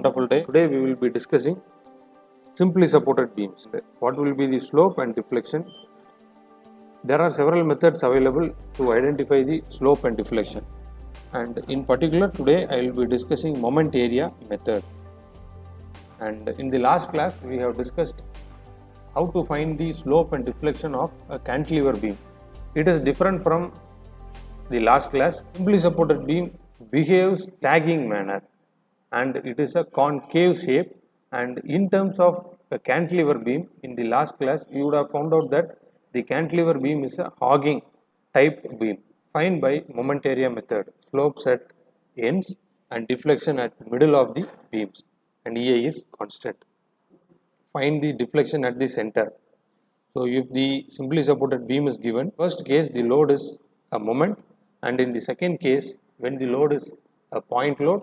wonderful day. Today we will be discussing simply supported beams. What will be the slope and deflection? There are several methods available to identify the slope and deflection. And in particular today I will be discussing moment area method. And in the last class we have discussed how to find the slope and deflection of a cantilever beam. It is different from the last class. Simply supported beam behaves sagging manner and it is a concave shape, and in terms of a cantilever beam, in the last class you would have found out that the cantilever beam is a hogging type beam. Find by moment area method slopes at ends and deflection at middle of the beams, and EA is constant. Find the deflection at the center. So if the simply supported beam is given, first case the load is a moment, and in the second case when the load is a point load,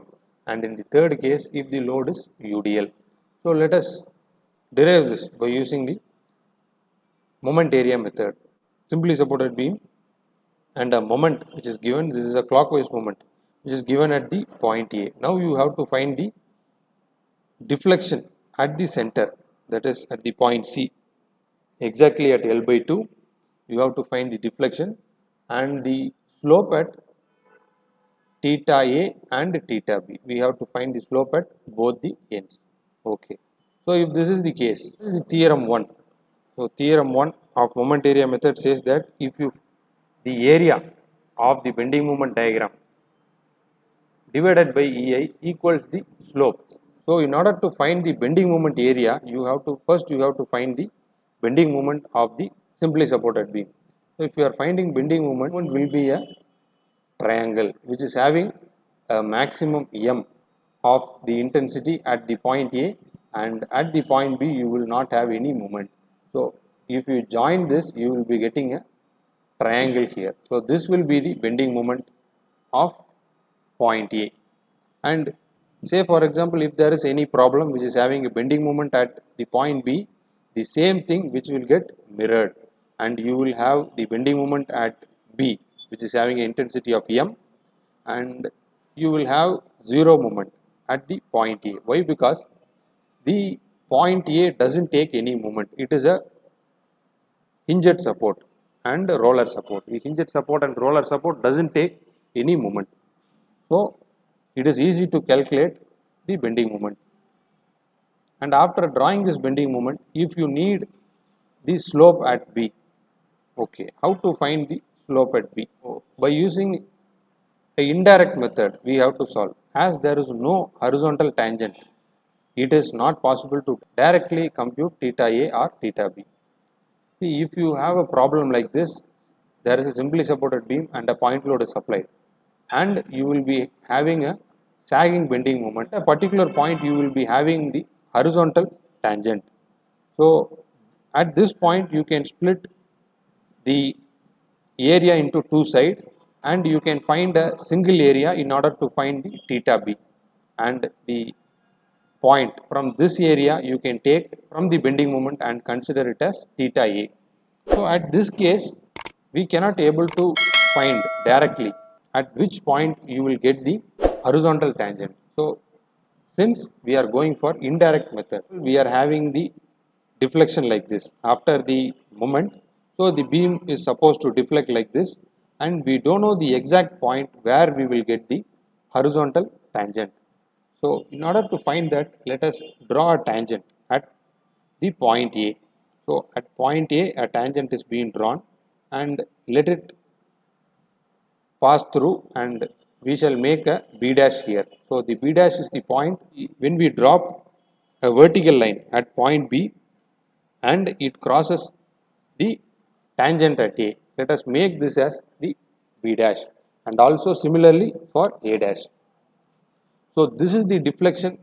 and in the third case if the load is UDL. So let us derive this by using the moment area method. Simply supported beam and a moment which is given, this is a clockwise moment which is given at the point A. Now you have to find the deflection at the center, that is at the point C. Exactly at L by 2 you have to find the deflection and the slope at theta A and theta B. We have to find the slope at both the ends. Okay. So if this is the case, this is the theorem 1. So theorem 1 of moment area method says that if the area of the bending moment diagram divided by EI equals the slope. So in order to find the bending moment area, you have to find the bending moment of the simply supported beam. So if you are finding bending moment will be a triangle which is having a maximum M of the intensity at the point A, and at the point B you will not have any moment. So if you join this you will be getting a triangle here. So this will be the bending moment of point A. And say for example if there is any problem which is having a bending moment at the point B, the same thing which will get mirrored, and you will have the bending moment at B which is having an intensity of M, and you will have zero moment at the point A. Why? Because the point A doesn't take any moment. It is a hinged support and roller support. The hinged support and roller support doesn't take any moment. So it is easy to calculate the bending moment. And after drawing this bending moment, if you need the slope at B, okay, how to find the slope at B? By using an indirect method we have to solve. As there is no horizontal tangent, it is not possible to directly compute theta A or theta B. See, if you have a problem like this, there is a simply supported beam and a point load is applied, and you will be having a sagging bending moment. At a particular point you will be having the horizontal tangent. So at this point you can split the area into two sides, and you can find a single area in order to find the theta B, and the point from this area you can take from the bending moment and consider it as theta A. So at this case we cannot able to find directly at which point you will get the horizontal tangent. So since we are going for indirect method, we are having the deflection like this after the moment. So the beam is supposed to deflect like this, and we don't know the exact point where we will get the horizontal tangent. So in order to find that, let us draw a tangent at the point A. So at point A, a tangent is being drawn, and let it pass through, and we shall make a B dash here. So the B dash is the point when we drop a vertical line at point B and it crosses the tangent at A. Let us make this as the B dash, and also similarly for A dash. So this is the deflection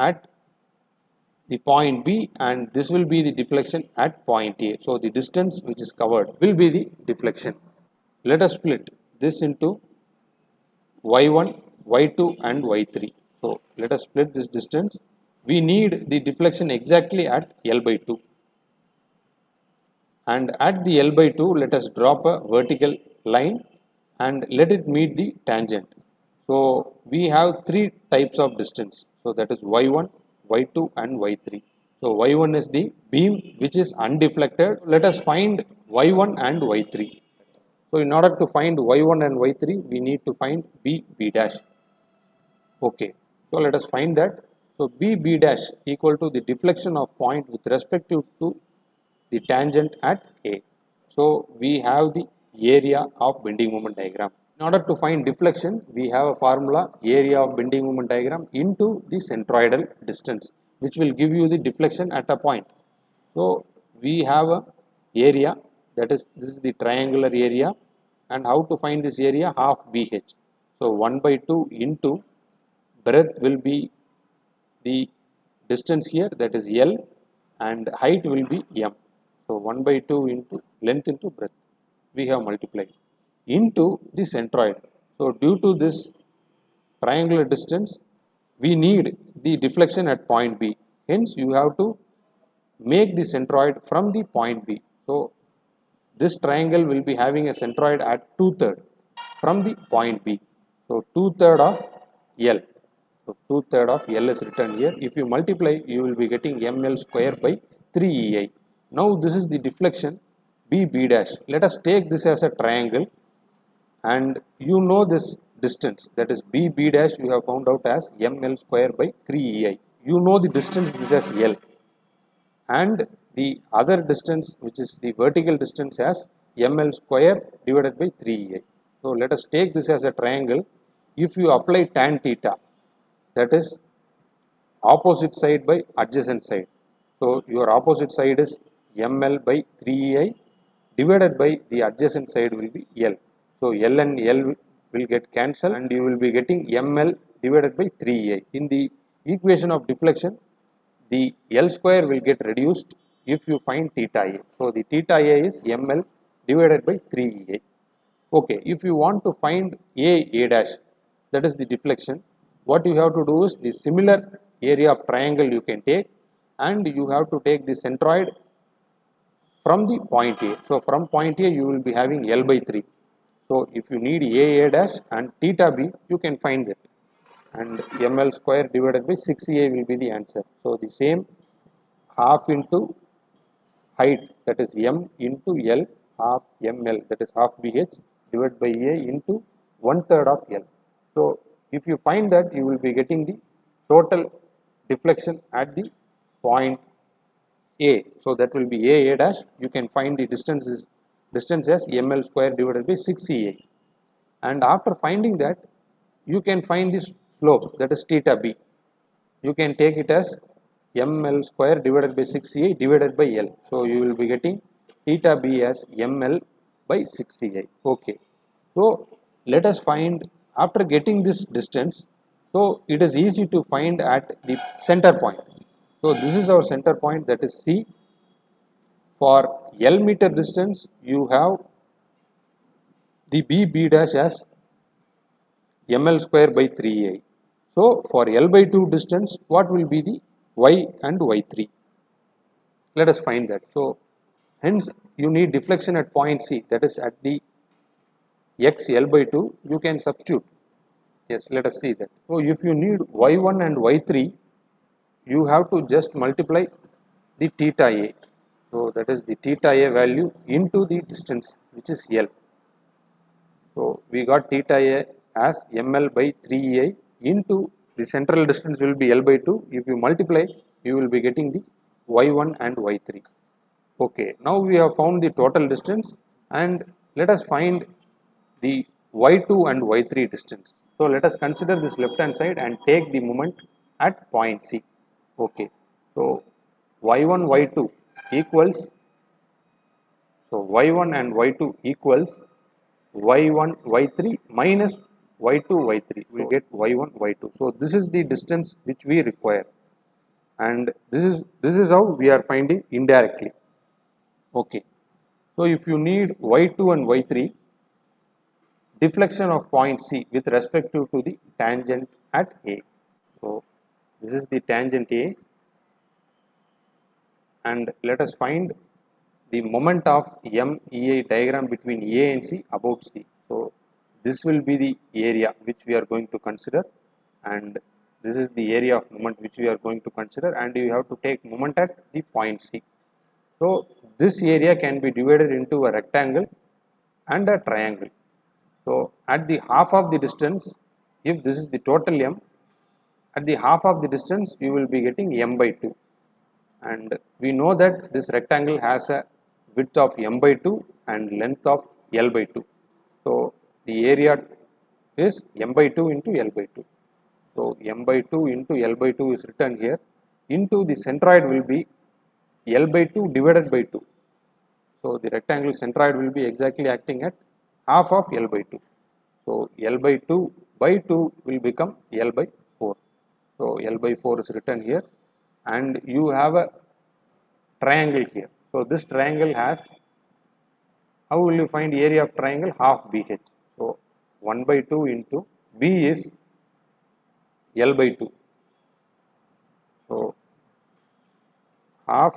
at the point B, and this will be the deflection at point A. So the distance which is covered will be the deflection. Let us split this into y1, y2 and y3. So let us split this distance. We need the deflection exactly at L by 2. And at the L by 2 let us drop a vertical line and let it meet the tangent. So we have three types of distance. So that is y1, y2 and y3. So y1 is the beam which is undeflected. Let us find y1 and y3. So in order to find y1 and y3, we need to find b dash. Okay. So let us find that. So b dash equal to the deflection of point with respect to the tangent at A. So we have the area of bending moment diagram. In order to find deflection, we have a formula area of bending moment diagram into the centroidal distance, which will give you the deflection at a point. So we have a area, that is, this is the triangular area, and how to find this area? Half BH. So 1 by 2 into breadth will be the distance here, that is L, and height will be M. So 1 by 2 into length into breadth, we have multiplied into the centroid. So due to this triangular distance, we need the deflection at point B. Hence, you have to make the centroid from the point B. So this triangle will be having a centroid at 2/3 from the point B. So 2/3 of L. So 2/3 of L is written here. If you multiply, you will be getting ML square by 3EI. Now this is the deflection B dash. Let us take this as a triangle, and you know this distance, that is B dash, you have found out as ML square by 3EI. You know the distance this as L, and the other distance, which is the vertical distance, as ml square divided by 3ei. So let us take this as a triangle. If you apply tan theta, that is opposite side by adjacent side, so your opposite side is ml by 3ei divided by the adjacent side will be L. So L and L will get cancelled, and you will be getting ml divided by 3ei. In the equation of deflection, the L square will get reduced if you find theta A. So the theta A is ml divided by 3EA. Okay, if you want to find A dash, that is the deflection, what you have to do is the similar area of triangle you can take, and you have to take the centroid from the point A. So from point A you will be having L by 3. So if you need A dash and theta B, you can find it, and ml square divided by 6a will be the answer. So the same half into height, that is m into L, half ml, that is half bh, divided by a into 1/3 of L. So if you find that, you will be getting the total deflection at the point A. So that will be a dash. You can find the distance as ml square divided by 6a. And after finding that, you can find this slope, that is theta b. You can take it as ml square divided by 6a divided by L. So you will be getting theta b as ml by 6a. Okay. So let us find, after getting this distance, so it is easy to find at the center point. So this is our center point, that is C. For L meter distance, you have the B dash as ml square by 3a. So for L by 2 distance, what will be the y and y3? Let us find that. So hence you need deflection at point C, that is at the x L by 2, you can substitute. Yes, let us see that. So if you need y1 and y3, you have to just multiply the theta a. So that is the theta a value into the distance, which is L. So we got theta a as ml by 3ei into the central distance will be L by 2. If you multiply, you will be getting the y1 and y3. Okay, now we have found the total distance, and let us find the y2 and y3 distance. So let us consider this left hand side and take the moment at point C. Okay, so y1 y2 equals, so y1 and y2 equals y1 y3 minus y2 y3, we get y1 y2. So this is the distance which we require, and this is how we are finding indirectly. Okay, so if you need y2 and y3, deflection of point C with respect to the tangent at A. So this is the tangent A, and let us find the moment of MEA diagram between A and C about C. So this will be the area which we are going to consider, and this is the area of moment which we are going to consider, and you have to take moment at the point C. So this area can be divided into a rectangle and a triangle. So at the half of the distance, if this is the total m, at the half of the distance you will be getting m by 2, and we know that this rectangle has a width of m by 2 and length of l by 2. So the area is m by 2 into l by 2. So m by 2 into l by 2 is written here, into the centroid will be l by 2 divided by 2. So the rectangle centroid will be exactly acting at half of l by 2. So l by 2 by 2 will become l by 4. So l by 4 is written here, and you have a triangle here. So this triangle has, how will you find area of triangle? Half BH. So 1 by 2 into B is L by 2. So half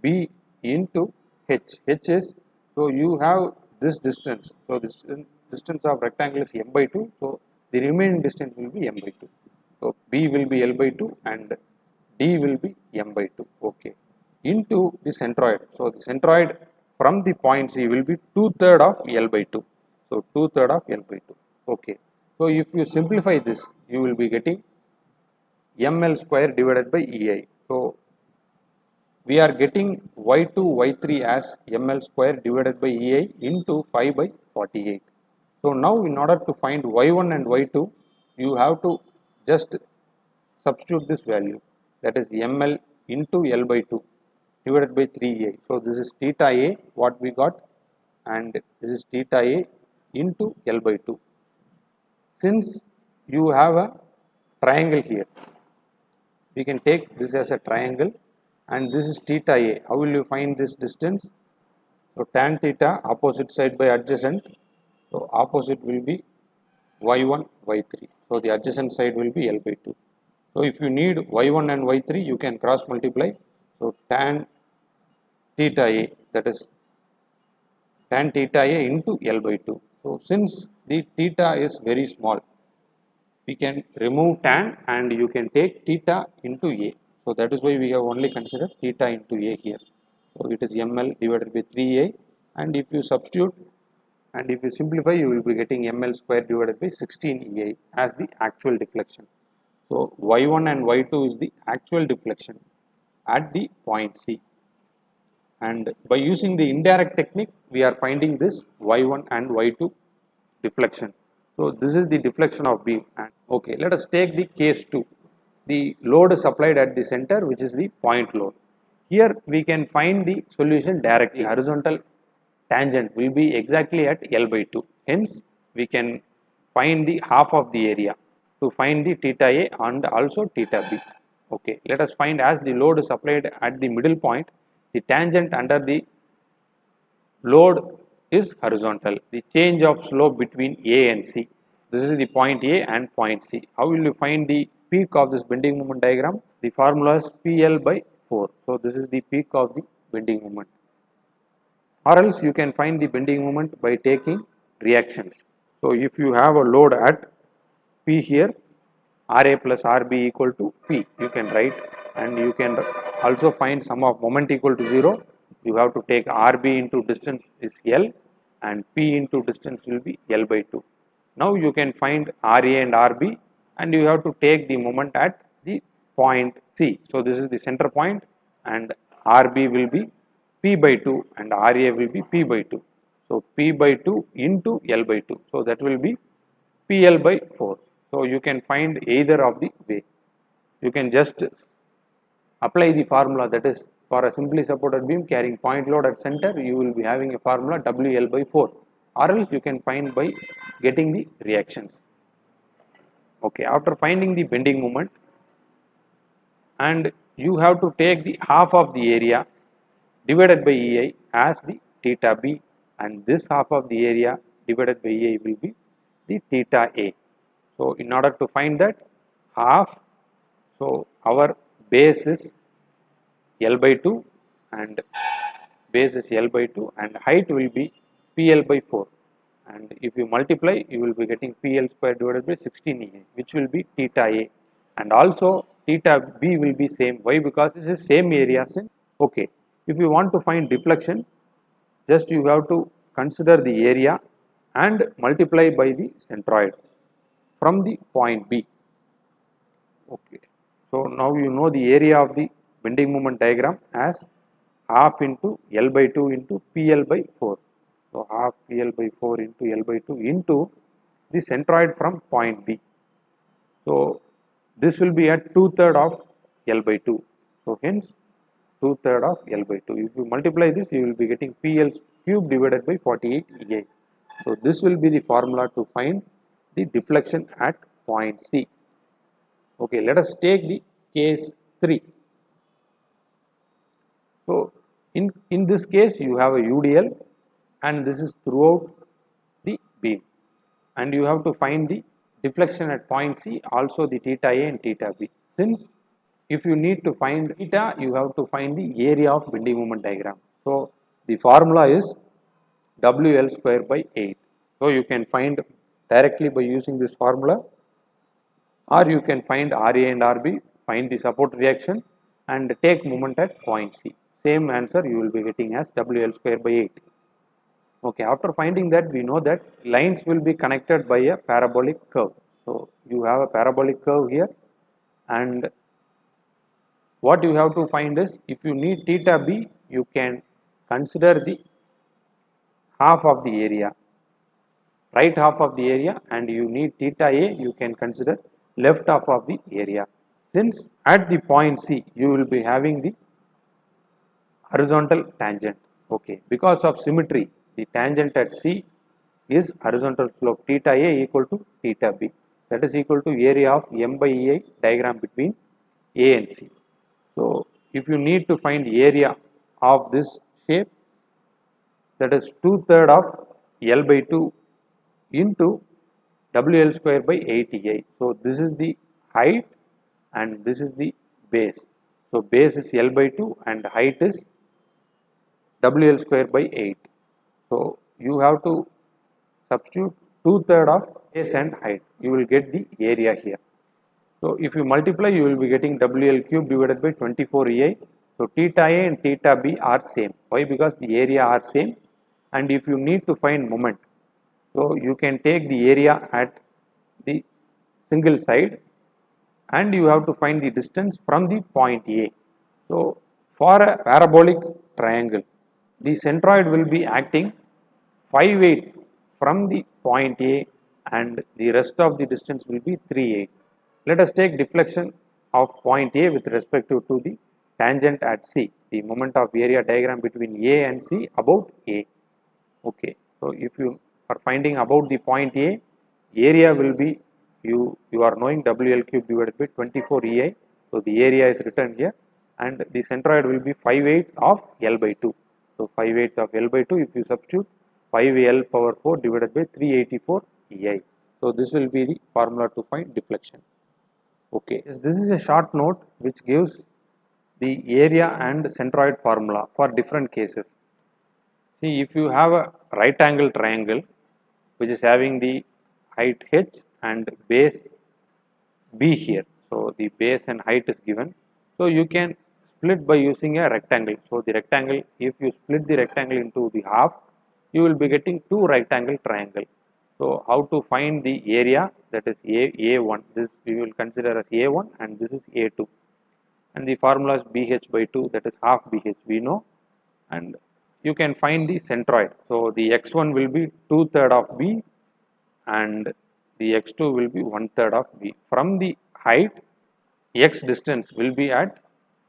B into H. H is, so you have this distance. So this distance of rectangle is m by 2. So the remaining distance will be m by 2. So B will be L by 2 and D will be m by 2. Okay. Into the centroid. So the centroid from the point C will be 2/3 of L by 2. So 2/3 of L by 2. Okay. So if you simplify this, you will be getting ml square divided by EI. So we are getting y2 y3 as ml square divided by EI into 5 by 48. So now in order to find y1 and y2, you have to just substitute this value, that is ml into l by 2 divided by 3a. So this is theta a what we got, and this is theta a into l by 2. Since you have a triangle here, we can take this as a triangle, and this is theta a. How will you find this distance? So tan theta opposite side by adjacent. So opposite will be y1 y3. So the adjacent side will be l by 2. So if you need y1 and y3, you can cross multiply. So tan theta a, that is tan theta a into l by 2. So since the theta is very small, we can remove tan and you can take theta into a. So that is why we have only considered theta into a here. So it is ml divided by 3a, and if you substitute and if you simplify, you will be getting ml square divided by 16 as the actual deflection. So y1 and y2 is the actual deflection at the point C, and by using the indirect technique we are finding this y1 and y2 deflection. So this is the deflection of beam. And okay, let us take the case 2. The load is applied at the center, which is the point load. Here we can find the solution directly. Horizontal tangent will be exactly at L by 2. Hence we can find the half of the area to find the theta A and also theta B. Okay, let us find, as the load is applied at the middle point, the tangent under the load is horizontal. The change of slope between A and C. This is the point A and point C. How will you find the peak of this bending moment diagram? The formula is PL by 4. So this is the peak of the bending moment. Or else you can find the bending moment by taking reactions. So if you have a load at P here, RA plus RB equal to P, you can write, and you can also find sum of moment equal to 0. You have to take RB into distance is L, and P into distance will be L by 2. Now you can find RA and RB, and you have to take the moment at the point C. So this is the center point, and RB will be P by 2 and RA will be P by 2. So P by 2 into L by 2. So that will be PL by 4. So you can find either of the way. You can just apply the formula, that is, for a simply supported beam carrying point load at center, you will be having a formula WL by 4, or else you can find by getting the reactions. Okay, after finding the bending moment, and you have to take the half of the area divided by EI as the theta B, and this half of the area divided by EI will be the theta A. So in order to find that half, so our base is L by 2 and base is L by 2 and height will be PL by 4, and if you multiply, you will be getting PL square divided by 16EA, which will be theta A, and also theta B will be same. Why? Because this is same area. Okay, if you want to find deflection, just you have to consider the area and multiply by the centroid from the point B. Okay, so now you know the area of the bending moment diagram as half into L by 2 into PL by 4. So half PL by 4 into L by 2 into the centroid from point B. So this will be at 2/3 of L by 2. So hence 2/3 of L by 2. If you multiply this, you will be getting PL cube divided by 48 EA. So this will be the formula to find the deflection at point C. Okay, let us take the case 3. So in this case, you have a UDL and this is throughout the beam, and you have to find the deflection at point C, also the theta A and theta B. Since if you need to find theta, you have to find the area of bending moment diagram. So the formula is WL square by 8. So you can find directly by using this formula, or you can find RA and RB, find the support reaction and take moment at point C. Same answer you will be getting as WL square by 8. Okay, after finding that, we know that lines will be connected by a parabolic curve. So you have a parabolic curve here, and what you have to find is, if you need theta B, you can consider the half of the area, right half of the area, and you need theta A, you can consider left half of the area. Since at the point C, you will be having the horizontal tangent. Okay, because of symmetry, the tangent at C is horizontal slope theta A equal to theta B. That is equal to area of M by EI diagram between A and C. So if you need to find area of this shape, that is 2/3 of L by 2 into WL square by 8EI. So this is the height and this is the base. So base is L by 2 and height is WL square by 8. So you have to substitute 2/3 of base and height. You will get the area here. So if you multiply, you will be getting WL cube divided by 24 EI. So theta A and theta B are same. Why? Because the area are same. And if you need to find moment, so you can take the area at the single side and you have to find the distance from the point A. So for a parabolic triangle, the centroid will be acting 5/8 from the point A and the rest of the distance will be 3/8. Let us take deflection of point A with respect to the tangent at C, the moment of area diagram between A and C about A. Okay, so if you are finding about the point A, area will be, you are knowing WL cube divided by 24 EI. So the area is written here, and the centroid will be 5/8 of L by 2. So 5/8 of L by 2, if you substitute 5L power 4 divided by 384 EI. So this will be the formula to find deflection. Okay, this is a short note which gives the area and centroid formula for different cases. See, if you have a right angle triangle which is having the height h and base b here, so the base and height is given, so you can split by using a rectangle. So the rectangle, if you split the rectangle into the half, you will be getting two right angle triangle. So how to find the area, that is A1, this we will consider as A1 and this is A2, and the formula is BH by 2, that is half BH we know, and you can find the centroid. So the x1 will be 2/3 of B and the x2 will be 1/3 of B. From the height, x distance will be at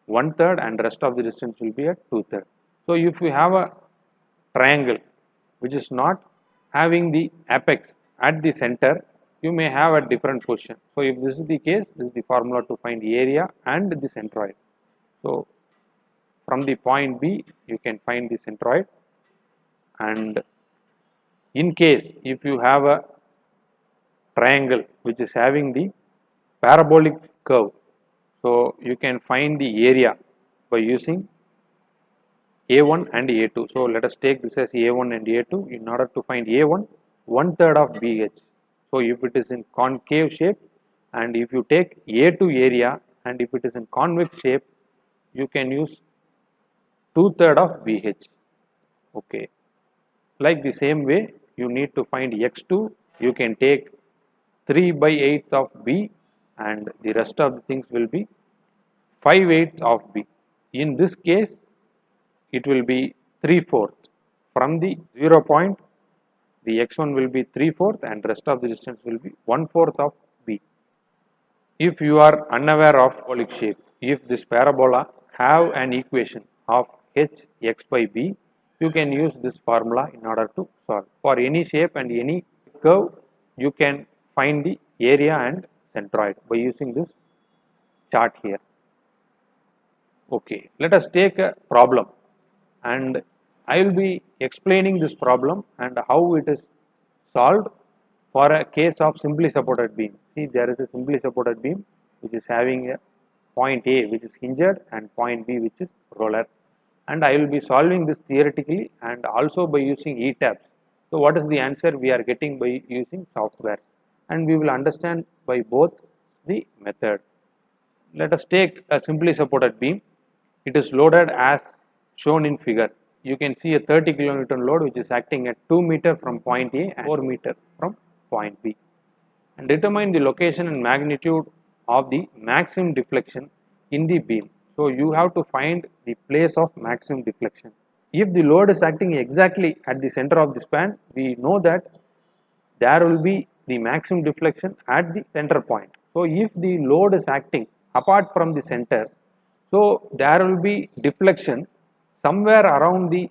1/3 and rest of the distance will be at 2/3. So if you have a triangle which is not having the apex at the center, you may have a different position. So if this is the case, this is the formula to find the area and the centroid. So from the point B, you can find the centroid, and in case if you have a triangle which is having the parabolic curve, so you can find the area by using A1 and A2. So let us take this as A1 and A2. In order to find A1, 1/3 of BH. So if it is in concave shape, and if you take A2 area, and if it is in convex shape, you can use 2/3 of BH. Okay. Like the same way, you need to find x2, you can take 3/8 of B, and the rest of the things will be 5/8 of B. In this case, it will be 3/4. From the 0 point, the x1 will be 3/4 and rest of the distance will be 1/4 of B. If you are unaware of parabolic shape, if this parabola have an equation of h x by b, you can use this formula in order to solve. For any shape and any curve, you can find the area and centroid by using this chart here. Okay, let us take a problem, and I will be explaining this problem and how it is solved for a case of simply supported beam. See, there is a simply supported beam which is having a point A which is hinged and point B which is roller, and I will be solving this theoretically and also by using ETABS. So what is the answer we are getting by using software, and we will understand by both the method. Let us take a simply supported beam. It is loaded as shown in figure. You can see a 30 kilonewton load which is acting at 2 meter from point A and 4 meter from point B. And determine the location and magnitude of the maximum deflection in the beam. So you have to find the place of maximum deflection. If the load is acting exactly at the center of the span, we know that there will be the maximum deflection at the center point. So if the load is acting apart from the center, so there will be deflection somewhere around the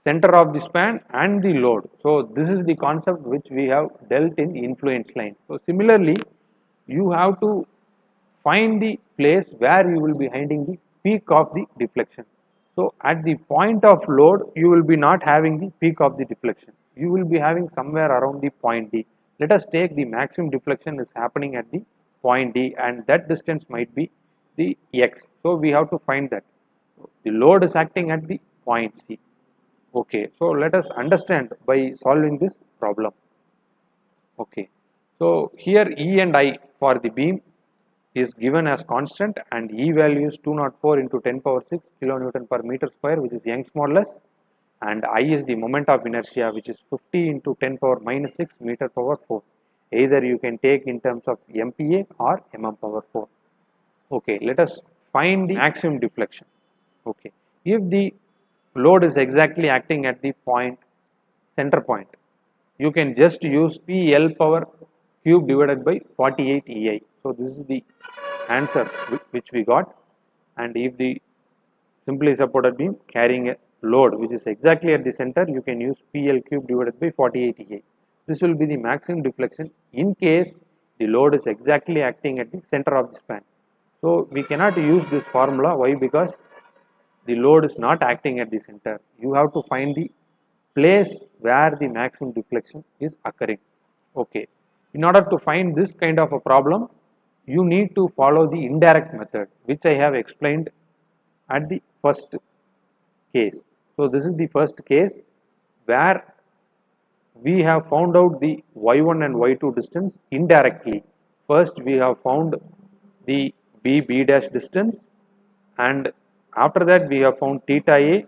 center of the span and the load. So this is the concept which we have dealt in influence line. So similarly, you have to find the place where you will be finding the peak of the deflection. So at the point of load, you will be not having the peak of the deflection. You will be having somewhere around the point D. Let us take the maximum deflection is happening at the point D, and that distance might be the x. So we have to find that. The load is acting at the point C. Okay, so let us understand by solving this problem. Okay, so here E and I for the beam is given as constant, and E value is 204 into 10 power 6 kilonewton per meter square, which is Young's modulus, and I is the moment of inertia, which is 50 into 10 power minus 6 meter power 4. Either you can take in terms of MPa or mm power 4. Okay, let us find the maximum deflection. Okay, if the load is exactly acting at the point center point, you can just use PL power cube divided by 48 EI. So this is the answer which we got. And if the simply supported beam carrying a load which is exactly at the center, you can use PL cube divided by 48 EI. This will be the maximum deflection in case the load is exactly acting at the center of the span. So we cannot use this formula. Why? Because the load is not acting at the center. You have to find the place where the maximum deflection is occurring. Okay. In order to find this kind of a problem, you need to follow the indirect method, which I have explained at the first case. So this is the first case where we have found out the y1 and y2 distance indirectly. First we have found the b dash distance, and after that we have found theta a,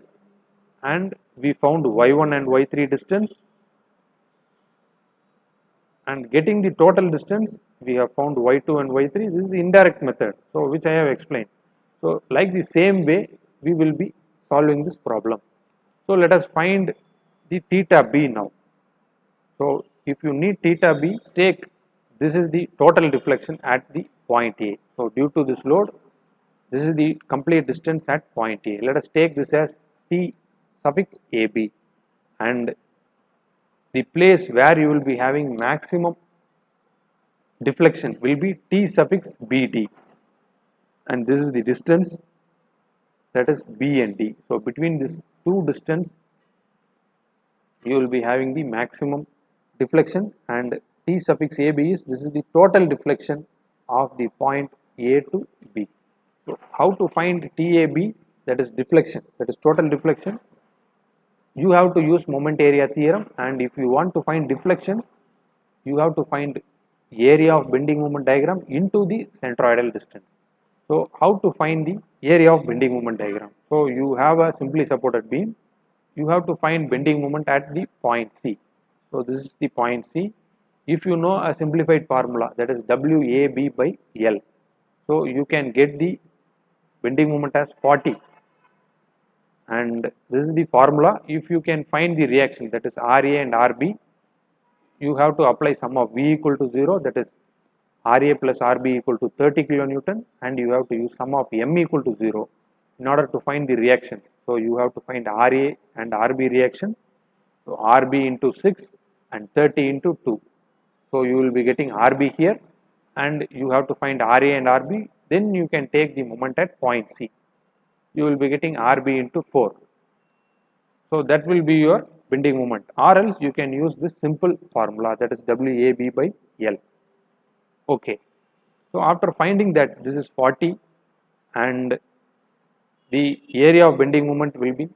and we found y1 and y3 distance, and getting the total distance we have found y2 and y3. This is the indirect method, so which I have explained. So like the same way we will be solving this problem. So let us find the theta b now. So if you need theta b, take this is the total deflection at the point A. So due to this load, this is the complete distance at point A. Let us take this as T suffix AB, and the place where you will be having maximum deflection will be T suffix BD, and this is the distance, that is B and D. So between these two distance, you will be having the maximum deflection, and T suffix AB is, this is the total deflection of the point A to B. So how to find TAB, that is deflection, that is total deflection. you have to use moment area theorem, and if you want to find deflection, you have to find area of bending moment diagram into the centroidal distance. So how to find the area of bending moment diagram? So you have a simply supported beam, you have to find bending moment at the point C. So this is the point C. If you know a simplified formula, that is WAB by L, so you can get the bending moment as 40, and this is the formula. If you can find the reaction, that is RA and RB, you have to apply sum of V equal to 0, that is RA plus RB equal to 30 kilonewton, and you have to use sum of M equal to 0 in order to find the reactions. So you have to find RA and RB reaction. So RB into 6 and 30 into 2. So you will be getting RB here, and you have to find RA and RB. Then you can take the moment at point C. You will be getting RB into 4. So that will be your bending moment, or else you can use this simple formula, that is WAB by L. Okay. So after finding that this is 40 and the area of bending moment will be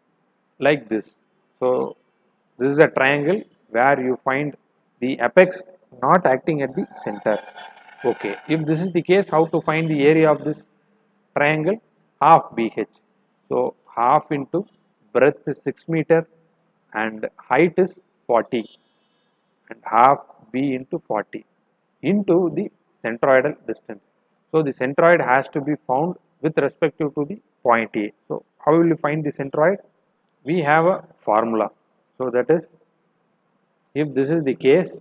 like this. So this is a triangle where you find the apex not acting at the center. Okay. If this is the case, how to find the area of this triangle? Half BH. So half into breadth is 6 meter and height is 40, and half B into 40 into the centroidal distance. So the centroid has to be found with respect to the point A. So how will you find the centroid? We have a formula. So that is, if this is the case,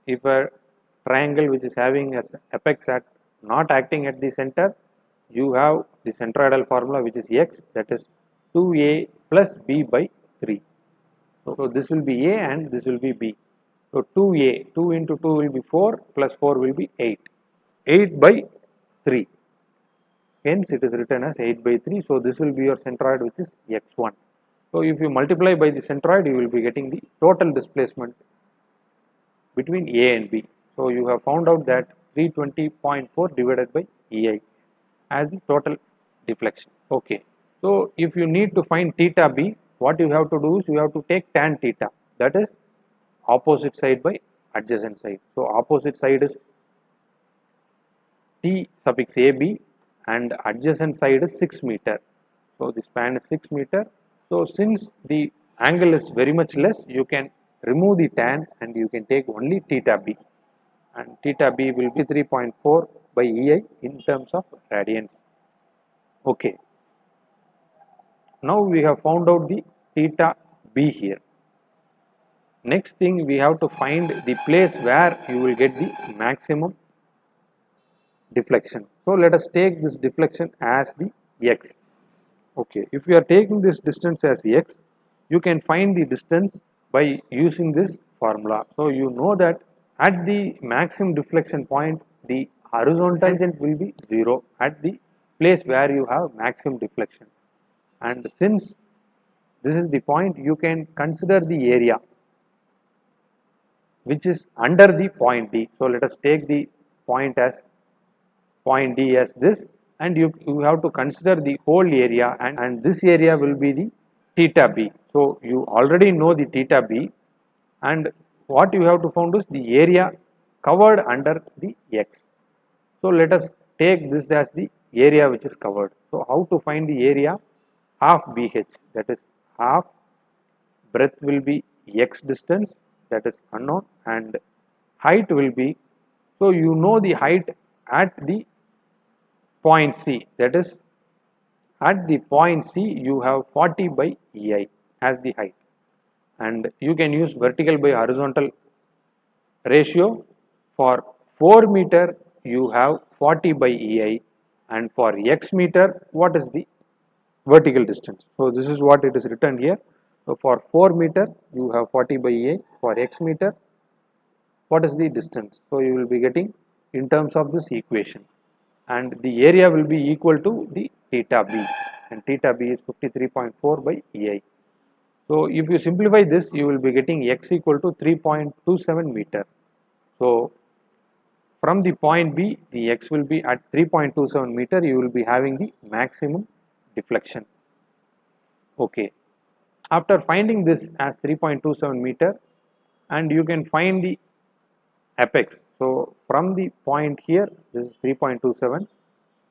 if a triangle which is having a apex at not acting at the center, you have the centroidal formula which is x, that is 2a plus b by 3. So this will be a and this will be b. So 2a, 2 into 2 will be 4, plus 4 will be 8. 8 by 3. Hence it is written as 8 by 3. So this will be your centroid, which is x1. So if you multiply by the centroid, you will be getting the total displacement between A and B. So you have found out that 320.4 divided by EI as the total deflection. Okay. So if you need to find theta B, what you have to do is you have to take tan theta, that is opposite side by adjacent side. So opposite side is T suffix AB and adjacent side is 6 meter. So the span is 6 meter. So since the angle is very much less, you can remove the tan and you can take only theta B, and theta B will be 3.4 by EI in terms of radians. Okay. Now we have found out the theta B here. Next thing, we have to find the place where you will get the maximum deflection. So let us take this deflection as the x. Okay, if you are taking this distance as x, you can find the distance by using this formula. So you know that at the maximum deflection point, the horizontal tangent will be 0 at the place where you have maximum deflection. And since this is the point, you can consider the area which is under the point D. So let us take the point as point D as this, and you have to consider the whole area, and this area will be the theta B. So you already know the theta B, and what you have to find is the area covered under the x. So let us take this as the area which is covered. So how to find the area? Half BH, that is half breadth will be x distance, that is unknown, and height will be, so you know the height at the point C, that is at the point C you have 40 by EI as the height, and you can use vertical by horizontal ratio. For 4 meter you have 40 by EI, and for x meter what is the vertical distance? So this is what it is written here. So for 4 meter you have 40 by EI, for x meter what is the distance? So you will be getting in terms of this equation, and the area will be equal to the theta B, and theta B is 53.4 by EI. So if you simplify this, you will be getting x equal to 3.27 meter. So from the point B, the x will be at 3.27 meter, you will be having the maximum deflection. Okay. After finding this as 3.27 meter, and you can find the apex. So from the point here, this is 3.27.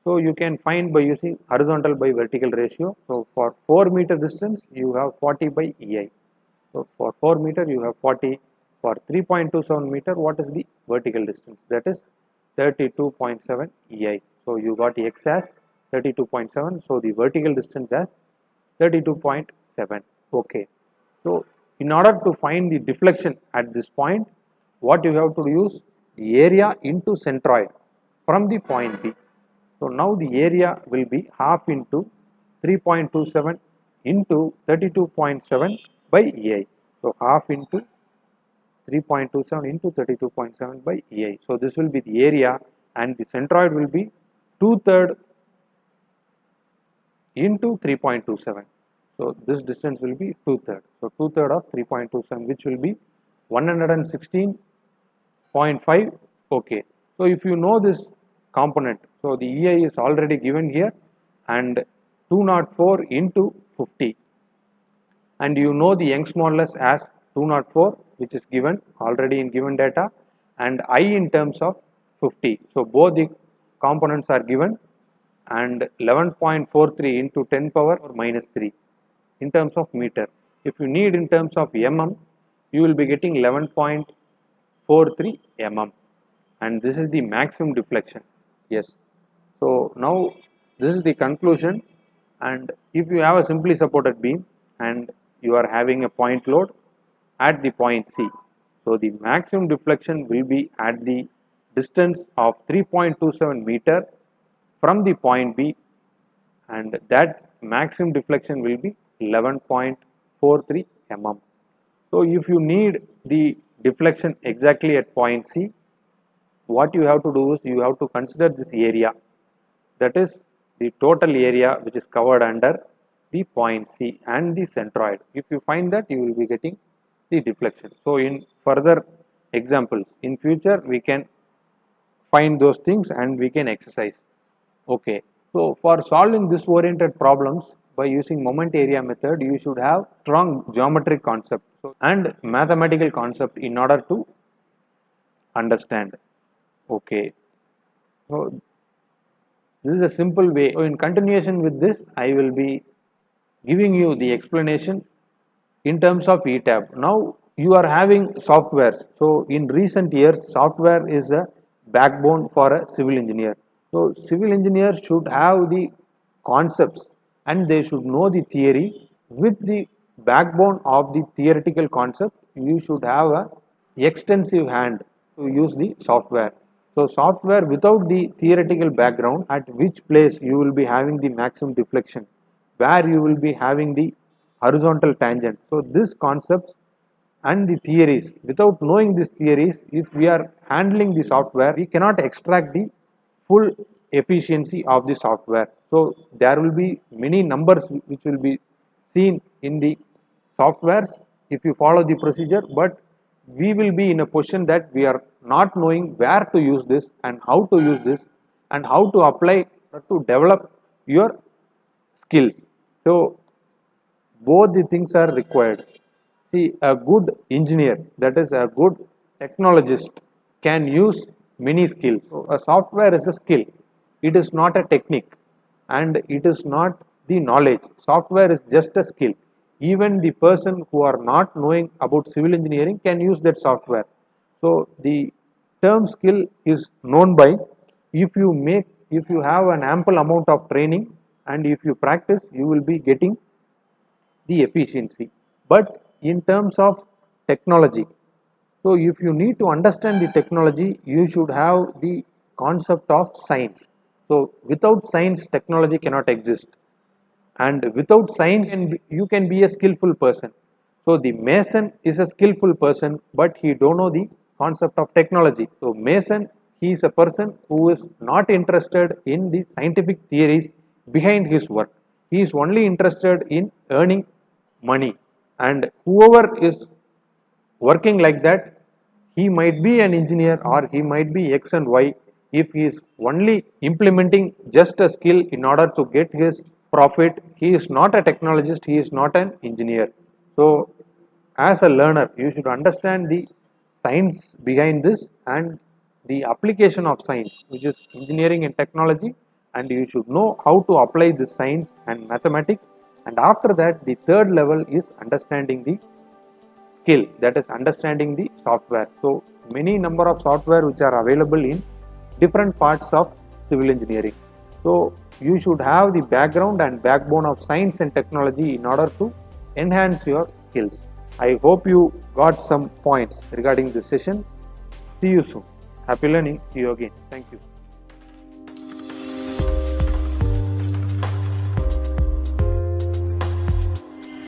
So you can find by using horizontal by vertical ratio. So for 4 meter distance, you have 40 by EI. So for 4 meter, you have 40. For 3.27 meter, what is the vertical distance? That is 32.7 EI. So you got X as 32.7. So the vertical distance as 32.7. Okay. So in order to find the deflection at this point, what you have to use? The area into centroid from the point B. So now the area will be half into 3.27 into 32.7 by EI. So half into 3.27 into 32.7 by EI. So this will be the area, and the centroid will be 2/3 into 3.27. So this distance will be 2/3. So 2/3 of 3.27, which will be 116.5. Okay. So if you know this component, so the EI is already given here, and 204 into 50, and you know the Young's modulus as 204, which is given already in given data, and I in terms of 50. So both the components are given, and 11.43 into 10 power minus 3 in terms of meter. If you need in terms of mm, you will be getting 11.43 mm, and this is the maximum deflection. Yes. So now this is the conclusion, and if you have a simply supported beam and you are having a point load at the point C, so the maximum deflection will be at the distance of 3.27 meter from the point B, and that maximum deflection will be 11.43 mm. So if you need the deflection exactly at point C, what you have to do is you have to consider this area, that is the total area which is covered under the point C and the centroid. If you find that, you will be getting the deflection. So in further examples in future, we can find those things and we can exercise. Okay. So for solving this oriented problems by using moment area method, you should have strong geometric concept and mathematical concept in order to understand. Okay. So this is a simple way. So in continuation with this, I will be giving you the explanation in terms of ETAB. Now you are having softwares. So in recent years, software is a backbone for a civil engineer. So civil engineers should have the concepts and they should know the theory. With the backbone of the theoretical concept, you should have a extensive hand to use the software. So software without the theoretical background, at which place you will be having the maximum deflection, where you will be having the horizontal tangent. So these concepts and the theories, without knowing these theories, if we are handling the software, we cannot extract the full efficiency of the software. So there will be many numbers which will be seen in the softwares if you follow the procedure, but we will be in a position that we are not knowing where to use this and how to use this and how to apply to develop your skills. So both the things are required. See, a good engineer, that is a good technologist, can use many skills. So a software is a skill, it is not a technique, and it is not the knowledge. Software is just a skill. Even the person who are not knowing about civil engineering can use that software. So the term skill is known by, if you have an ample amount of training and if you practice, you will be getting the efficiency. But in terms of technology, so if you need to understand the technology, you should have the concept of science. So without science, technology cannot exist, and without science you can be a skillful person. So the mason is a skillful person, but he don't know the concept of technology. So mason, he is a person who is not interested in the scientific theories behind his work. He is only interested in earning money, and whoever is working like that, he might be an engineer or he might be X and Y. If he is only implementing just a skill in order to get his profit, he is not a technologist, he is not an engineer. So as a learner, you should understand the science behind this and the application of science, which is engineering and technology, and you should know how to apply this science and mathematics. And after that, the third level is understanding the skill, that is understanding the software. So many number of software which are available in different parts of civil engineering. So you should have the background and backbone of science and technology in order to enhance your skills. I hope you got some points regarding this session. See you soon. Happy learning. See you again. Thank you.